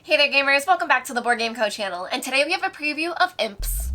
Hey there gamers, welcome back to the Board Game Co channel, and today we have a preview of Imps.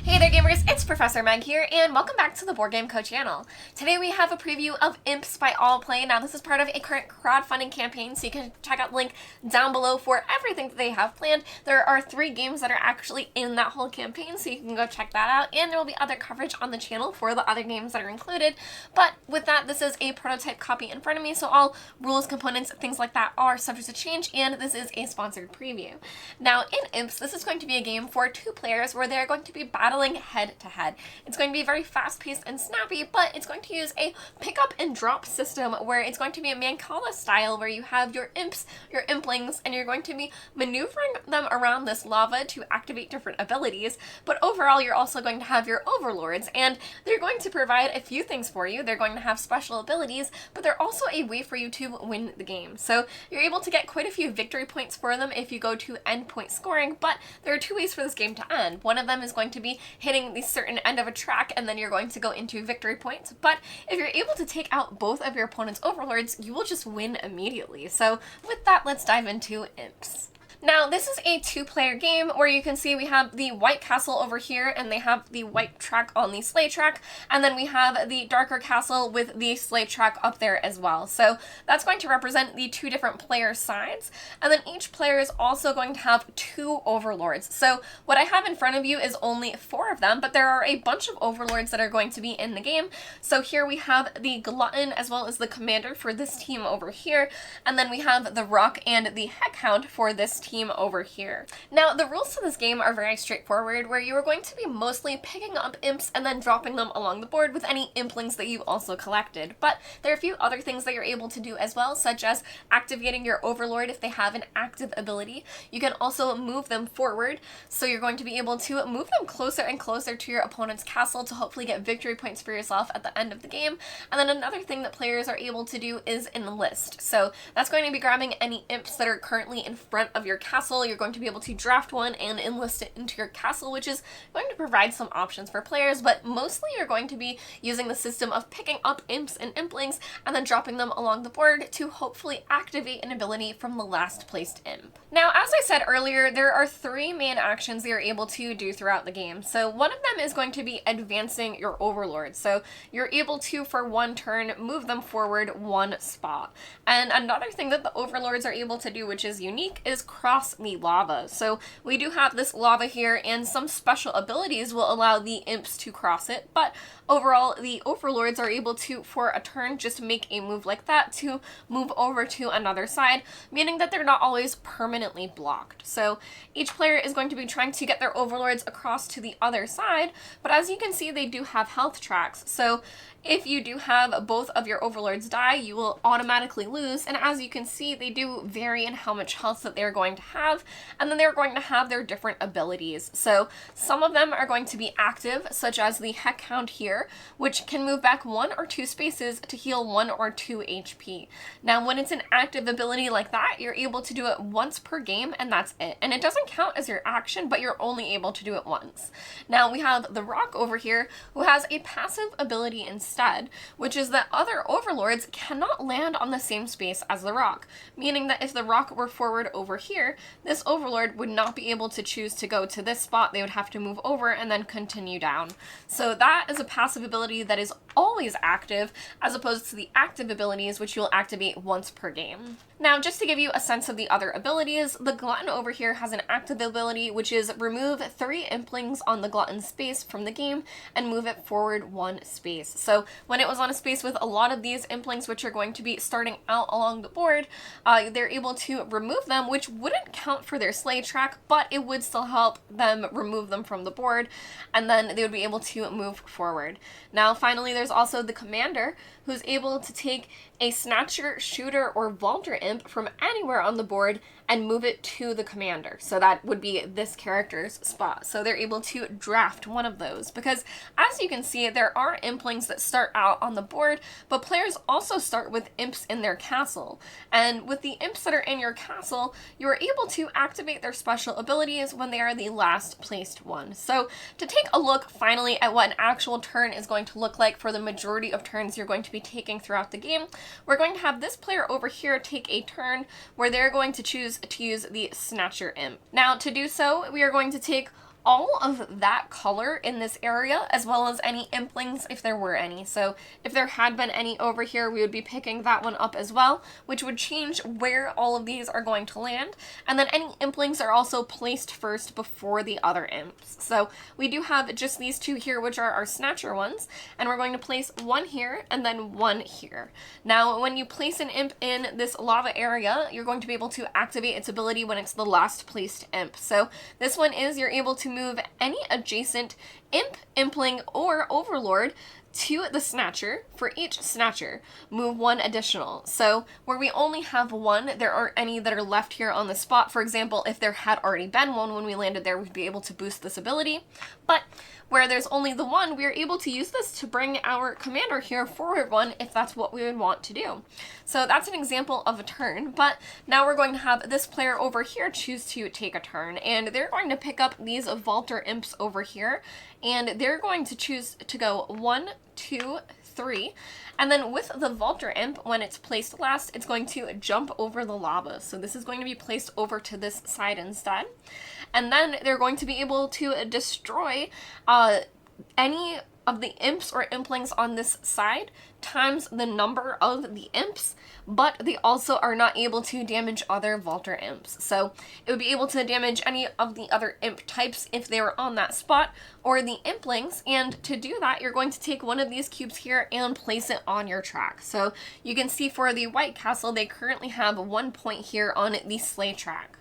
Hey there gamers, it's Professor Meg here, and welcome back to the Board Game Co channel. Today we have a preview of Imps by All Play. Now this is part of a current crowdfunding campaign, so you can check out the link down below for everything that they have planned. There are 3 games that are actually in that whole campaign, so you can go check that out, and there will be other coverage on the channel for the other games that are included. But with that, this is a prototype copy in front of me, so all rules, components, things like that are subject to change, and this is a sponsored preview. Now in Imps, this is going to be a game for 2 players where they're going to be battling head-to-head. It's going to be very fast-paced and snappy, but it's going to use a pick-up and drop system where it's going to be a Mancala style where you have your imps, your implings, and you're going to be maneuvering them around this lava to activate different abilities, but overall you're also going to have your overlords, and they're going to provide a few things for you. They're going to have special abilities, but they're also a way for you to win the game. So you're able to get quite a few victory points for them if you go to end point scoring, but there are 2 ways for this game to end. One of them is going to be hitting the certain end of a track, and then you're going to go into victory points. But if you're able to take out both of your opponent's overlords, you will just win immediately. So with that, let's dive into Imps. Now, this is a 2-player game where you can see we have the white castle over here, and they have the white track on the sleigh track, and then we have the darker castle with the sleigh track up there as well. So that's going to represent the 2 different player sides, and then each player is also going to have 2 overlords. So what I have in front of you is only 4 of them, but there are a bunch of overlords that are going to be in the game. So here we have the glutton as well as the commander for this team over here, and then we have the rock and the heckhound for this team over here. Now, the rules to this game are very straightforward, where you are going to be mostly picking up imps and then dropping them along the board with any implings that you also collected. But there are a few other things that you're able to do as well, such as activating your overlord if they have an active ability. You can also move them forward, so you're going to be able to move them closer and closer to your opponent's castle to hopefully get victory points for yourself at the end of the game. And then another thing that players are able to do is enlist. So that's going to be grabbing any imps that are currently in front of your castle. You're going to be able to draft one and enlist it into your castle, which is going to provide some options for players, but mostly you're going to be using the system of picking up imps and implings and then dropping them along the board to hopefully activate an ability from the last placed imp. Now, as I said earlier, there are 3 main actions that you're able to do throughout the game. So one of them is going to be advancing your overlord. So you're able to, for 1 turn, move them forward 1 spot. And another thing that the overlords are able to do, which is unique, is cross the lava. So we do have this lava here, and some special abilities will allow the imps to cross it, but overall the overlords are able to, for a turn, just make a move like that to move over to another side, meaning that they're not always permanently blocked. So each player is going to be trying to get their overlords across to the other side, but as you can see, they do have health tracks. So if you do have both of your overlords die, you will automatically lose, and as you can see, they do vary in how much health that they're going to have, and then they're going to have their different abilities. So some of them are going to be active, such as the heckhound here, which can move back 1 or 2 spaces to heal 1 or 2 HP. Now, when it's an active ability like that, you're able to do it once per game, and that's it. And it doesn't count as your action, but you're only able to do it once. Now, we have the rock over here, who has a passive ability instead, which is that other overlords cannot land on the same space as the rock, meaning that if the rock were forward over here, this overlord would not be able to choose to go to this spot. They would have to move over and then continue down. So that is a passive ability that is always active, as opposed to the active abilities, which you'll activate once per game. Now, just to give you a sense of the other abilities, the glutton over here has an active ability, which is remove 3 implings on the glutton space from the game and move it forward 1 space. So when it was on a space with a lot of these implings, which are going to be starting out along the board, they're able to remove them, which wouldn't count for their sleigh track, but it would still help them remove them from the board, and then they would be able to move forward. Now, finally, there's also the commander, who's able to take a snatcher, shooter, or vaulter imp from anywhere on the board and move it to the commander. So that would be this character's spot. So they're able to draft one of those, because as you can see, there are implings that start out on the board, but players also start with imps in their castle. And with the imps that are in your castle, you are able to activate their special abilities when they are the last placed one. So to take a look finally at what an actual turn is going to look like for the majority of turns you're going to be taking throughout the game, we're going to have this player over here take a turn where they're going to choose to use the Snatcher Imp. Now to do so, we are going to take all of that color in this area, as well as any implings if there were any. So if there had been any over here, we would be picking that one up as well, which would change where all of these are going to land. And then any implings are also placed first before the other imps. So we do have just these two here, which are our Snatcher ones, and we're going to place one here and then one here. Now, when you place an imp in this lava area, you're going to be able to activate its ability when it's the last placed imp. So this one is you're able to move any adjacent imp, impling, or overlord to the Snatcher. For each Snatcher, move one additional. So where we only have one, there aren't any that are left here on the spot. For example, if there had already been one when we landed there, we'd be able to boost this ability. But where there's only the one, we are able to use this to bring our commander here forward one if that's what we would want to do. So that's an example of a turn, but now we're going to have this player over here choose to take a turn, and they're going to pick up these Vaulter Imps over here, and they're going to choose to go 1, 2, 3, and then with the Vaulter Imp, when it's placed last, it's going to jump over the lava. So this is going to be placed over to this side instead. And then they're going to be able to destroy any of the imps or implings on this side times the number of the imps, but they also are not able to damage other Vaulter Imps. So it would be able to damage any of the other imp types if they were on that spot, or the implings, and to do that, you're going to take one of these cubes here and place it on your track. So you can see for the White Castle, they currently have 1 point here on the sleigh track.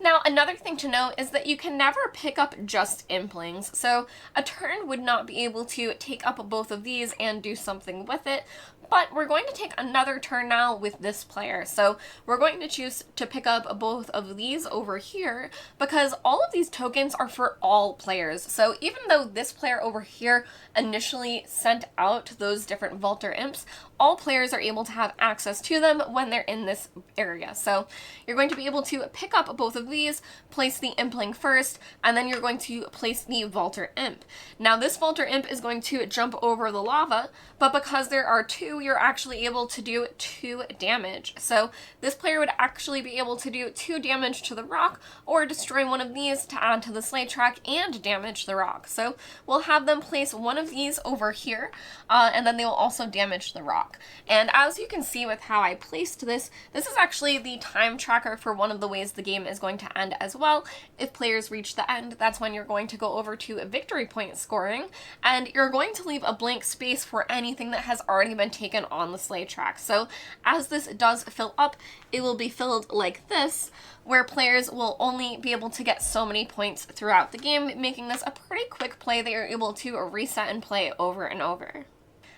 Now, another thing to note is that you can never pick up just implings, so a turn would not be able to take up both of these and do something with it, but we're going to take another turn now with this player. So we're going to choose to pick up both of these over here because all of these tokens are for all players. So even though this player over here initially sent out those different Vaulter Imps, all players are able to have access to them when they're in this area. So you're going to be able to pick up both of these, place the Impling first, and then you're going to place the Vaulter Imp. Now this Vaulter Imp is going to jump over the lava, but because there are two, you're actually able to do 2 damage. So this player would actually be able to do 2 damage to the rock, or destroy one of these to add to the sleigh track and damage the rock. So we'll have them place one of these over here, and then they will also damage the rock. And as you can see with how I placed this, this is actually the time tracker for one of the ways the game is going to end as well. If players reach the end, that's when you're going to go over to a victory point scoring, and you're going to leave a blank space for anything that has already been taken on the sleigh track. So as this does fill up, it will be filled like this, where players will only be able to get so many points throughout the game, making this a pretty quick play that you're able to reset and play over and over.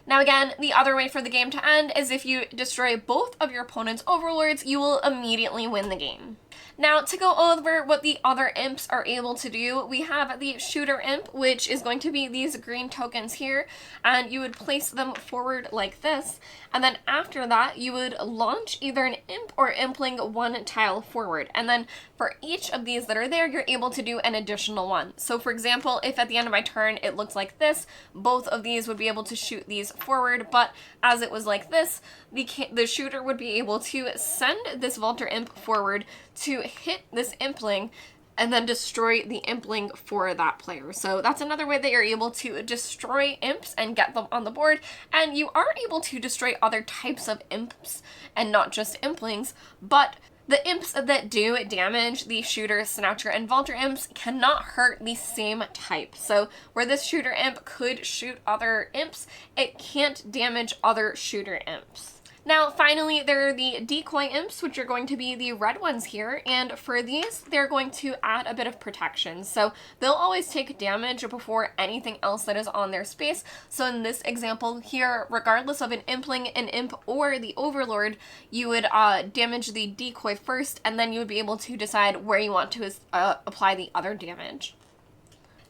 Now again, the other way for the game to end is if you destroy both of your opponent's overlords, you will immediately win the game. Now, to go over what the other imps are able to do, we have the Shooter Imp, which is going to be these green tokens here, and you would place them forward like this, and then after that, you would launch either an imp or impling 1 tile forward, and then for each of these that are there, you're able to do an additional one. So for example, if at the end of my turn it looks like this, both of these would be able to shoot these forward, but as it was like this, the shooter would be able to send this Vaulter Imp forward to hit this impling and then destroy the impling for that player. So that's another way that you're able to destroy imps and get them on the board, and you are able to destroy other types of imps and not just implings, but the imps that do damage the Shooter, Snatcher, and Vaulter Imps cannot hurt the same type. So where this Shooter Imp could shoot other imps, it can't damage other Shooter Imps. Now, finally, there are the Decoy Imps, which are going to be the red ones here, and for these, they're going to add a bit of protection. So they'll always take damage before anything else that is on their space. So in this example here, regardless of an Impling, an Imp, or the Overlord, you would damage the Decoy first, and then you would be able to decide where you want to apply the other damage.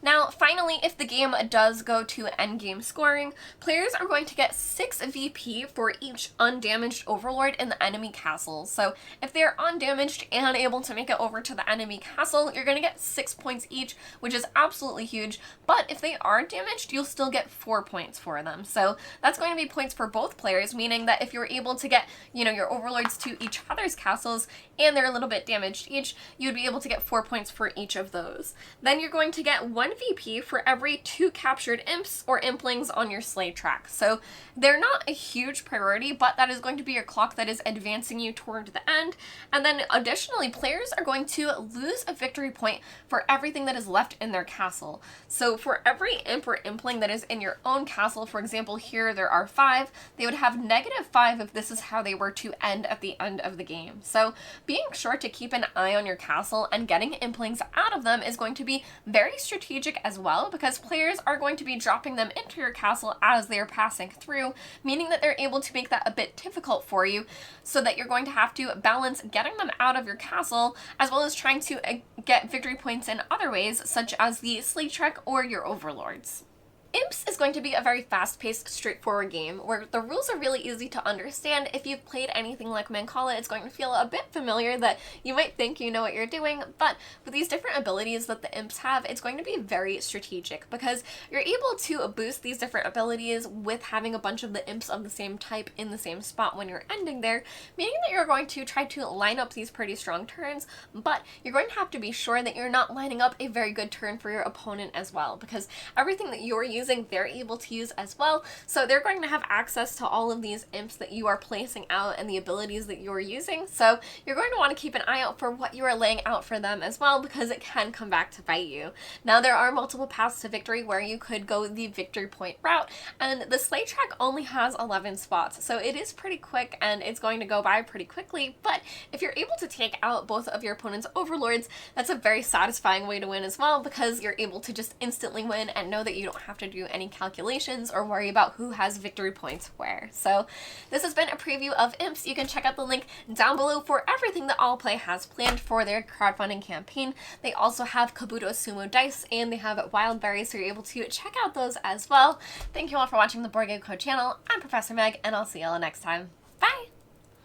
Now, finally, if the game does go to endgame scoring, players are going to get 6 VP for each undamaged overlord in the enemy castle. So if they're undamaged and able to make it over to the enemy castle, you're going to get 6 points each, which is absolutely huge. But if they are damaged, you'll still get 4 points for them. So that's going to be points for both players, meaning that if you're able to get, your overlords to each other's castles and they're a little bit damaged each, you'd be able to get 4 points for each of those. Then you're going to get 1 VP for every 2 captured imps or implings on your slay track. So they're not a huge priority, but that is going to be your clock that is advancing you toward the end. And then additionally, players are going to lose a victory point for everything that is left in their castle. So for every imp or impling that is in your own castle, for example, here there are 5, they would have -5 if this is how they were to end at the end of the game. So being sure to keep an eye on your castle and getting implings out of them is going to be very strategic as well, because players are going to be dropping them into your castle as they're passing through, meaning that they're able to make that a bit difficult for you, so that you're going to have to balance getting them out of your castle as well as trying to get victory points in other ways, such as the slay track or your overlords. Imps is going to be a very fast-paced, straightforward game where the rules are really easy to understand. If you've played anything like Mancala, it's going to feel a bit familiar, that you might think you know what you're doing, but with these different abilities that the imps have, it's going to be very strategic because you're able to boost these different abilities with having a bunch of the imps of the same type in the same spot when you're ending there, meaning that you're going to try to line up these pretty strong turns, but you're going to have to be sure that you're not lining up a very good turn for your opponent as well, because everything that you're using they're able to use as well, so they're going to have access to all of these imps that you are placing out and the abilities that you're using, so you're going to want to keep an eye out for what you are laying out for them as well, because it can come back to bite you. Now, there are multiple paths to victory where you could go the victory point route, and the slay track only has 11 spots, so it is pretty quick and it's going to go by pretty quickly, but if you're able to take out both of your opponent's overlords, that's a very satisfying way to win as well, because you're able to just instantly win and know that you don't have to do any calculations or worry about who has victory points where. So this has been a preview of Imps. You can check out the link down below for everything that All Play has planned for their crowdfunding campaign. They also have Kabuto Sumo dice and they have wild berries, so you're able to check out those as well. Thank you all for watching the Board Game Co channel. I'm Professor Meg and I'll see you all next time. Bye!